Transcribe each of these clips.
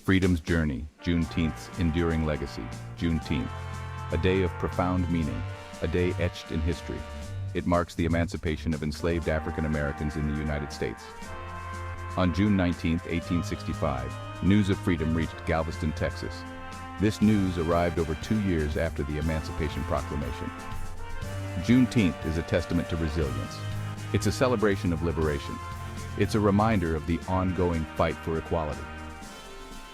Freedom's journey, Juneteenth's enduring legacy, Juneteenth. A day of profound meaning, a day etched in history. It marks the emancipation of enslaved African Americans in the United States. On June 19, 1865, news of freedom reached Galveston, Texas. This news arrived over 2 years after the Emancipation Proclamation. Juneteenth is a testament to resilience. It's a celebration of liberation. It's a reminder of the ongoing fight for equality.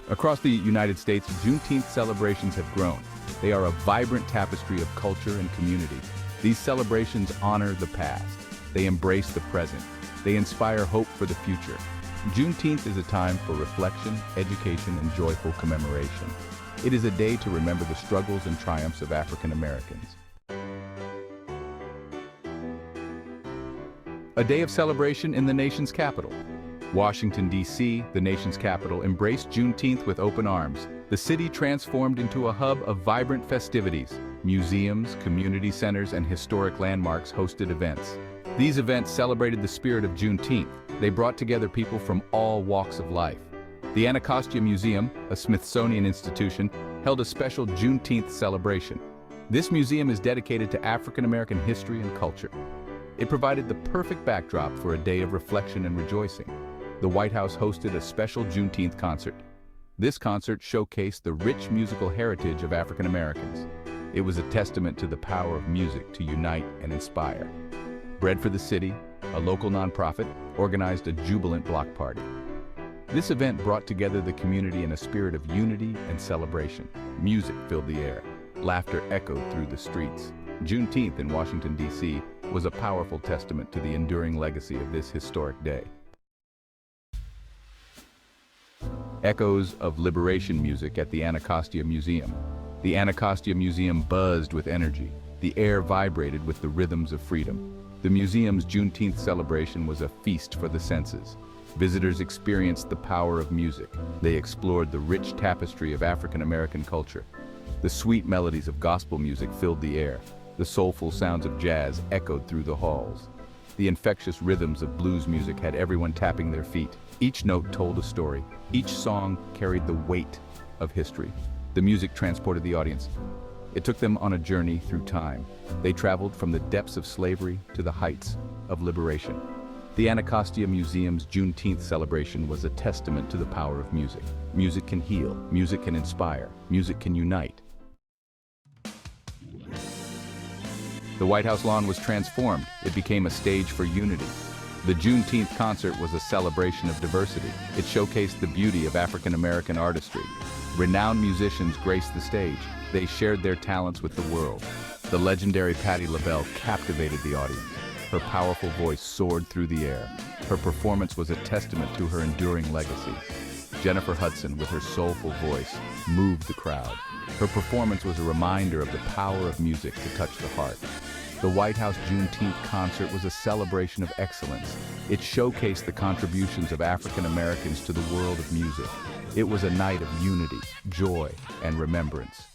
Across the United States, Juneteenth celebrations have grown. They are a vibrant tapestry of culture and community. These celebrations honor the past. They embrace the present. They inspire hope for the future. Juneteenth is a time for reflection, education, and joyful commemoration. It is a day to remember the struggles and triumphs of African Americans. A day of celebration in the nation's capital. Washington, D.C., the nation's capital, embraced Juneteenth with open arms. The city transformed into a hub of vibrant festivities. Museums, community centers, and historic landmarks hosted events. These events celebrated the spirit of Juneteenth. They brought together people from all walks of life. The Anacostia Museum, a Smithsonian institution, held a special Juneteenth celebration. This museum is dedicated to African American history and culture. It provided the perfect backdrop for a day of reflection and rejoicing. The White House hosted a special Juneteenth concert. This concert showcased the rich musical heritage of African Americans. It was a testament to the power of music to unite and inspire. Bread for the City, a local nonprofit, organized a jubilant block party. This event brought together the community in a spirit of unity and celebration. Music filled the air. Laughter echoed through the streets. Juneteenth in Washington, D.C. was a powerful testament to the enduring legacy of this historic day. Echoes of liberation music at the Anacostia Museum. The Anacostia Museum buzzed with energy. The air vibrated with the rhythms of freedom. The museum's Juneteenth celebration was a feast for the senses. Visitors experienced the power of music. They explored the rich tapestry of African American culture. The sweet melodies of gospel music filled the air. The soulful sounds of jazz echoed through the halls. The infectious rhythms of blues music had everyone tapping their feet. Each note told a story. Each song carried the weight of history. The music transported the audience. It took them on a journey through time. They traveled from the depths of slavery to the heights of liberation. The Anacostia Museum's Juneteenth celebration was a testament to the power of music. Music can heal, music can inspire, music can unite. The White House lawn was transformed. It became a stage for unity. The Juneteenth concert was a celebration of diversity. It showcased the beauty of African American artistry. Renowned musicians graced the stage. They shared their talents with the world. The legendary Patti LaBelle captivated the audience. Her powerful voice soared through the air. Her performance was a testament to her enduring legacy. Jennifer Hudson, with her soulful voice, moved the crowd. Her performance was a reminder of the power of music to touch the heart. The White House Juneteenth concert was a celebration of excellence. It showcased the contributions of African Americans to the world of music. It was a night of unity, joy, and remembrance.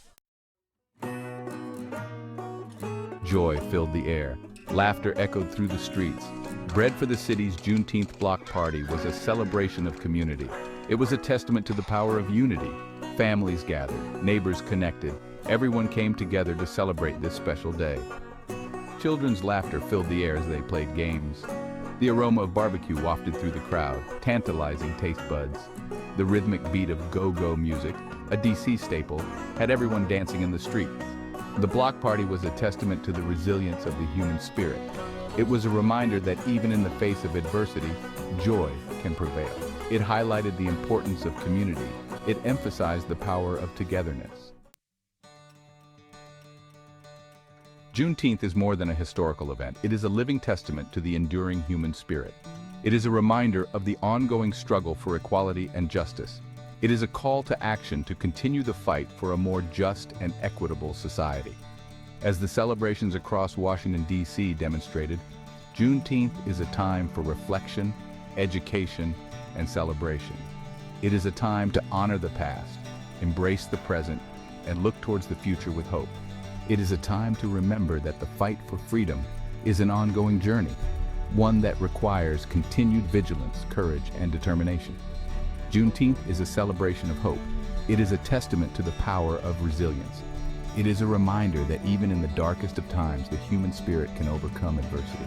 Joy filled the air. Laughter echoed through the streets. Bread for the City's Juneteenth block party was a celebration of community. It was a testament to the power of unity. Families gathered, neighbors connected. Everyone came together to celebrate this special day. Children's laughter filled the air as they played games. The aroma of barbecue wafted through the crowd, tantalizing taste buds. The rhythmic beat of go-go music, a DC staple, had everyone dancing in the streets. The block party was a testament to the resilience of the human spirit. It was a reminder that even in the face of adversity, joy can prevail. It highlighted the importance of community. It emphasized the power of togetherness. Juneteenth is more than a historical event. It is a living testament to the enduring human spirit. It is a reminder of the ongoing struggle for equality and justice. It is a call to action to continue the fight for a more just and equitable society. As the celebrations across Washington, D.C. demonstrated, Juneteenth is a time for reflection, education, and celebration. It is a time to honor the past, embrace the present, and look towards the future with hope. It is a time to remember that the fight for freedom is an ongoing journey, one that requires continued vigilance, courage, and determination. Juneteenth is a celebration of hope. It is a testament to the power of resilience. It is a reminder that even in the darkest of times, the human spirit can overcome adversity.